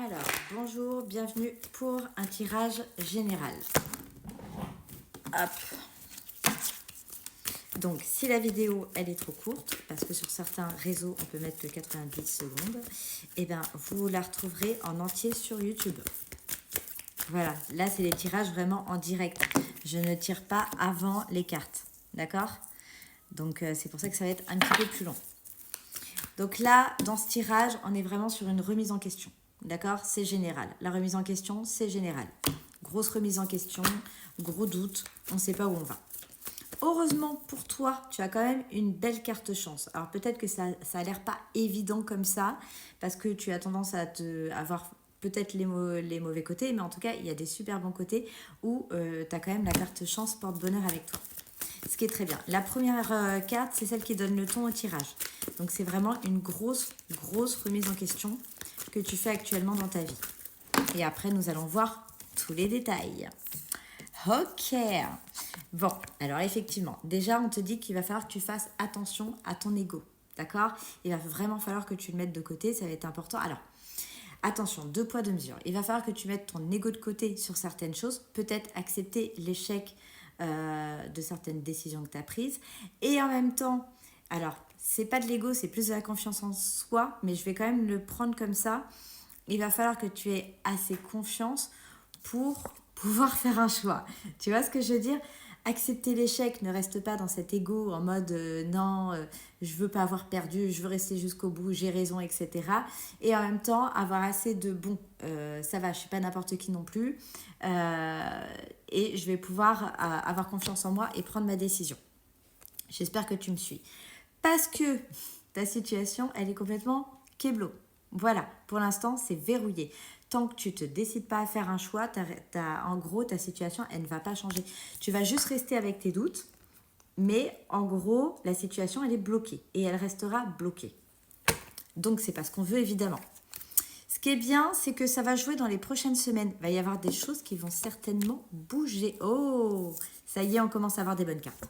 Alors, bonjour, bienvenue pour un tirage général. Hop. Donc, si la vidéo, elle est trop courte, parce que sur certains réseaux, on peut mettre que 90 secondes, et bien, vous la retrouverez en entier sur YouTube. Voilà, là, c'est les tirages vraiment en direct. Je ne tire pas avant les cartes, d'accord? Donc, c'est pour ça que ça va être un petit peu plus long. Donc là, dans ce tirage, on est vraiment sur une remise en question. D'accord? C'est général. La remise en question, c'est général. Grosse remise en question, gros doute, on ne sait pas où on va. Heureusement pour toi, tu as quand même une belle carte chance. Alors peut-être que ça a l'air pas évident comme ça, parce que tu as tendance à avoir peut-être les mauvais côtés, mais en tout cas, il y a des super bons côtés où tu as quand même la carte chance porte-bonheur avec toi. Ce qui est très bien. La première carte, c'est celle qui donne le ton au tirage. Donc, c'est vraiment une grosse remise en question que tu fais actuellement dans ta vie. Et après, nous allons voir tous les détails. Ok. Bon, alors effectivement, déjà, on te dit qu'il va falloir que tu fasses attention à ton ego. D'accord? Il va vraiment falloir que tu le mettes de côté. Ça va être important. Alors, attention, 2 poids, 2 mesures. Il va falloir que tu mettes ton ego de côté sur certaines choses. Peut-être accepter l'échec de certaines décisions que tu as prises. Et en même temps, alors, c'est pas de l'ego, c'est plus de la confiance en soi, mais je vais quand même le prendre comme ça. Il va falloir que tu aies assez confiance pour pouvoir faire un choix. Tu vois ce que je veux dire? Accepter l'échec, ne reste pas dans cet ego en mode non, je veux pas avoir perdu, je veux rester jusqu'au bout, j'ai raison, etc. Et en même temps, avoir assez de bon, ça va, je suis pas n'importe qui non plus, et je vais pouvoir avoir confiance en moi et prendre ma décision. J'espère que tu me suis. Parce que ta situation, elle est complètement keblo. Voilà, pour l'instant, c'est verrouillé. Tant que tu ne te décides pas à faire un choix, en gros, ta situation, elle ne va pas changer. Tu vas juste rester avec tes doutes, mais en gros, la situation, elle est bloquée et elle restera bloquée. Donc, c'est pas ce qu'on veut, évidemment. Ce qui est bien, c'est que ça va jouer dans les prochaines semaines. Il va y avoir des choses qui vont certainement bouger. Oh, ça y est, on commence à avoir des bonnes cartes.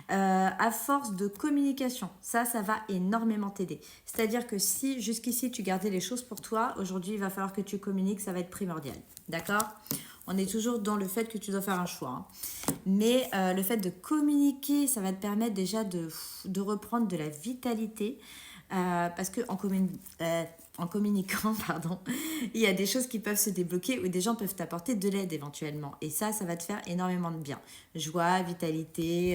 À force de communication, ça va énormément t'aider. C'est-à-dire que si jusqu'ici tu gardais les choses pour toi, aujourd'hui il va falloir que tu communiques, ça va être primordial. D'accord? On est toujours dans le fait que tu dois faire un choix. Hein. Mais le fait de communiquer, ça va te permettre déjà de reprendre de la vitalité. Parce qu'en communiquant, pardon, il y a des choses qui peuvent se débloquer ou des gens peuvent t'apporter de l'aide éventuellement. Et ça va te faire énormément de bien. Joie, vitalité,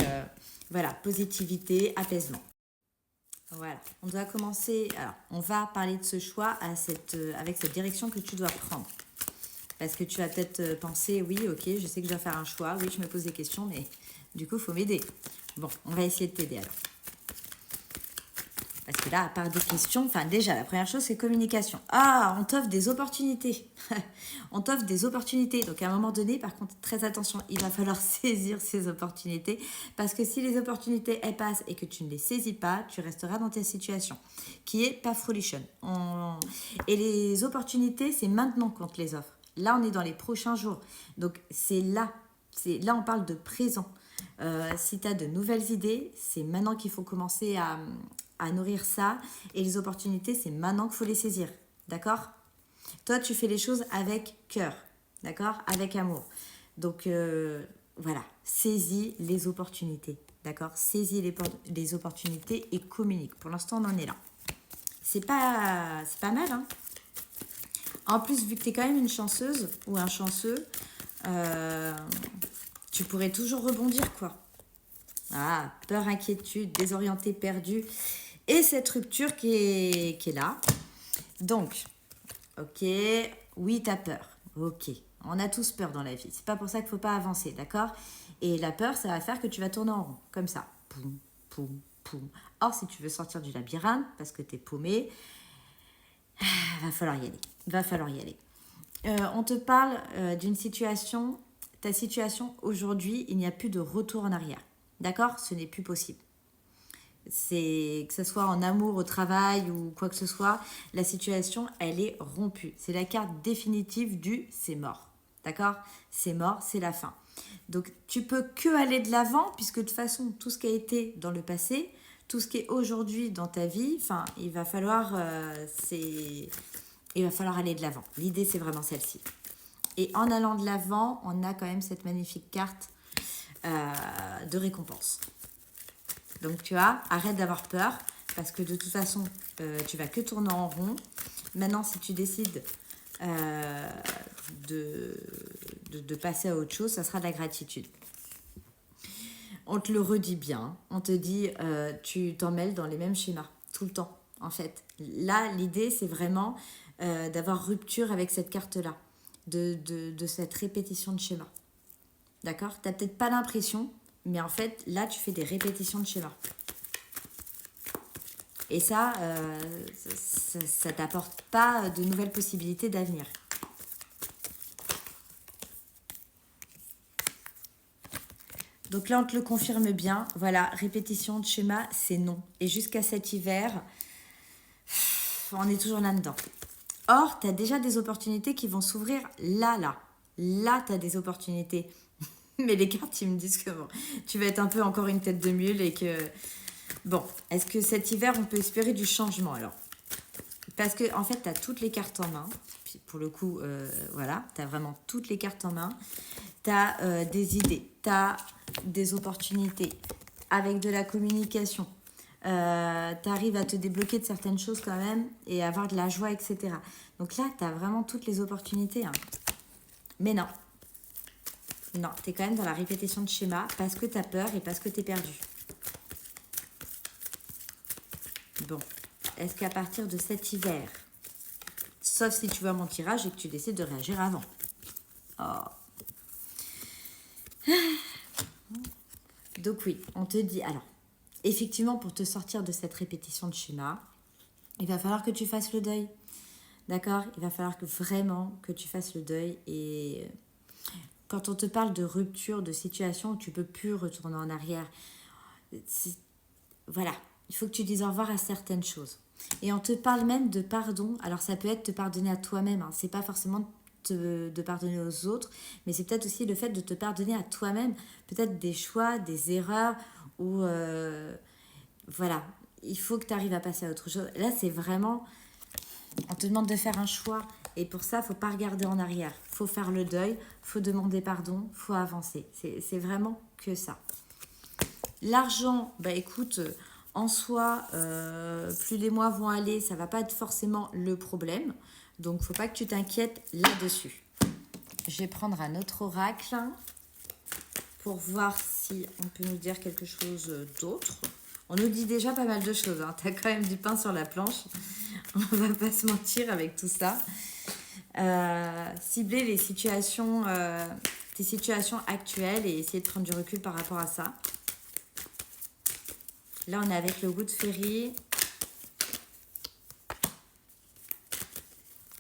voilà, positivité, apaisement. Voilà, on doit commencer. Alors, on va parler de ce choix avec cette direction que tu dois prendre. Parce que tu vas peut-être penser, oui, ok, je sais que je dois faire un choix, oui, je me pose des questions, mais du coup, il faut m'aider. Bon, on va essayer de t'aider alors. Parce que là, à part des questions, enfin déjà, la première chose, c'est communication. Ah, on t'offre des opportunités. On t'offre des opportunités. Donc à un moment donné, par contre, très attention, il va falloir saisir ces opportunités. Parce que si les opportunités, elles passent et que tu ne les saisis pas, tu resteras dans ta situation, qui est pas frolichonne. Et les opportunités, c'est maintenant qu'on te les offre. Là, on est dans les prochains jours. Donc c'est là. Là, on parle de présent. Si tu as de nouvelles idées, c'est maintenant qu'il faut commencer à nourrir ça. Et les opportunités, c'est maintenant qu'il faut les saisir. D'accord? Toi, tu fais les choses avec cœur. D'accord? Avec amour. Donc, voilà. Saisis les opportunités. D'accord? Saisis les opportunités et communique. Pour l'instant, on en est là. C'est pas mal, hein? En plus, vu que tu es quand même une chanceuse ou un chanceux, tu pourrais toujours rebondir, quoi. Ah, peur, inquiétude, désorienté, perdu. Et cette rupture qui est là. Donc, ok, oui, tu as peur. Ok, on a tous peur dans la vie. C'est pas pour ça qu'il ne faut pas avancer, d'accord? Et la peur, ça va faire que tu vas tourner en rond, comme ça. Poum, poum, poum. Or, si tu veux sortir du labyrinthe, parce que tu es paumé, va falloir y aller. Va falloir y aller. On te parle d'une situation. Ta situation, aujourd'hui, il n'y a plus de retour en arrière. D'accord? Ce n'est plus possible. C'est que ce soit en amour, au travail ou quoi que ce soit, la situation, elle est rompue. C'est la carte définitive du c'est mort. D'accord? C'est mort, c'est la fin. Donc, tu peux que aller de l'avant, puisque de toute façon, tout ce qui a été dans le passé, tout ce qui est aujourd'hui dans ta vie, enfin, il va falloir, il va falloir aller de l'avant. L'idée, c'est vraiment celle-ci. Et en allant de l'avant, on a quand même cette magnifique carte de récompense. Donc, tu vois, arrête d'avoir peur parce que de toute façon, tu vas que tourner en rond. Maintenant, si tu décides de passer à autre chose, ça sera de la gratitude. On te le redit bien. On te dit, tu t'en mêles dans les mêmes schémas tout le temps, en fait. Là, l'idée, c'est vraiment d'avoir rupture avec cette carte-là, de cette répétition de schéma. D'accord? Tu n'as peut-être pas l'impression, mais en fait, là, tu fais des répétitions de schéma. Et ça ne t'apporte pas de nouvelles possibilités d'avenir. Donc là, on te le confirme bien. Voilà, répétition de schéma, c'est non. Et jusqu'à cet hiver, on est toujours là-dedans. Or, tu as déjà des opportunités qui vont s'ouvrir là. Là, tu as des opportunités. Mais les cartes, ils me disent que bon, tu vas être un peu encore une tête de mule et que... Bon, est-ce que cet hiver, on peut espérer du changement alors? Parce que en fait, tu as toutes les cartes en main. Puis, pour le coup, voilà, tu as vraiment toutes les cartes en main. Tu as des idées, tu as des opportunités avec de la communication. Tu arrives à te débloquer de certaines choses quand même et avoir de la joie, etc. Donc là, tu as vraiment toutes les opportunités. Hein. Mais non. Non, tu es quand même dans la répétition de schéma parce que tu as peur et parce que tu es perdu. Bon, est-ce qu'à partir de cet hiver, sauf si tu vois mon tirage et que tu décides de réagir avant. Oh. Donc oui, on te dit, alors, effectivement, pour te sortir de cette répétition de schéma, il va falloir que tu fasses le deuil. D'accord? Il va falloir que vraiment que tu fasses le deuil. Et quand on te parle de rupture, de situation où tu ne peux plus retourner en arrière, voilà, il faut que tu dises au revoir à certaines choses. Et on te parle même de pardon. Alors ça peut être te pardonner à toi-même. Hein. C'est pas forcément de pardonner aux autres, mais c'est peut-être aussi le fait de te pardonner à toi-même. Peut-être des choix, des erreurs, ou voilà, il faut que tu arrives à passer à autre chose. Là, c'est vraiment, on te demande de faire un choix. Et pour ça, il ne faut pas regarder en arrière. Il faut faire le deuil, il faut demander pardon, il faut avancer. C'est vraiment que ça. L'argent, bah écoute, en soi, plus les mois vont aller, ça ne va pas être forcément le problème. Donc, il ne faut pas que tu t'inquiètes là-dessus. Je vais prendre un autre oracle pour voir si on peut nous dire quelque chose d'autre. On nous dit déjà pas mal de choses. Hein. Tu as quand même du pain sur la planche. On va pas se mentir avec tout ça. Cibler les situations, tes situations actuelles et essayer de prendre du recul par rapport à ça. Là, on est avec le Good Fairy.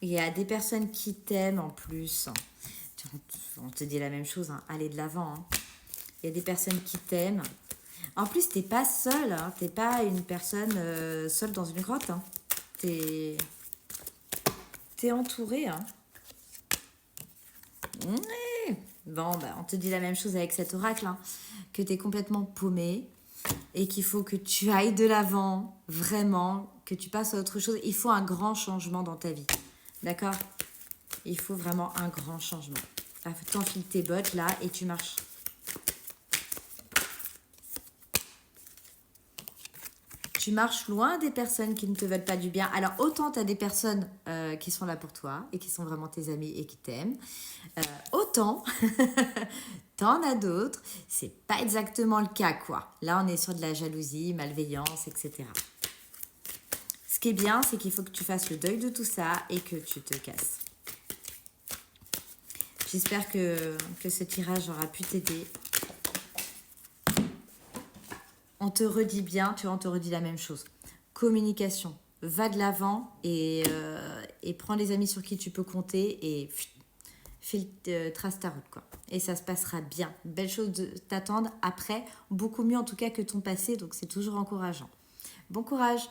Il y a des personnes qui t'aiment en plus. On te dit la même chose, hein. Allez de l'avant. Hein. Il y a des personnes qui t'aiment. En plus, t'es pas seule. Hein. T'es pas une personne seule dans une grotte. Hein. T'es entourée. Hein. Ouais. Bon, bah, on te dit la même chose avec cet oracle. Hein. Que t'es complètement paumée. Et qu'il faut que tu ailles de l'avant. Vraiment. Que tu passes à autre chose. Il faut un grand changement dans ta vie. D'accord? Il faut vraiment un grand changement. Tu enfiles tes bottes là et tu marches. Tu marches loin des personnes qui ne te veulent pas du bien. Alors, autant tu as des personnes qui sont là pour toi et qui sont vraiment tes amis et qui t'aiment. Autant, t'en as d'autres. C'est pas exactement le cas, quoi. Là, on est sur de la jalousie, malveillance, etc. Ce qui est bien, c'est qu'il faut que tu fasses le deuil de tout ça et que tu te casses. J'espère que ce tirage aura pu t'aider. On te redit bien, tu vois, on te redit la même chose. Communication, va de l'avant et prends les amis sur qui tu peux compter et trace ta route, quoi. Et ça se passera bien. Belle chose de t'attendre après, beaucoup mieux en tout cas que ton passé, donc c'est toujours encourageant. Bon courage!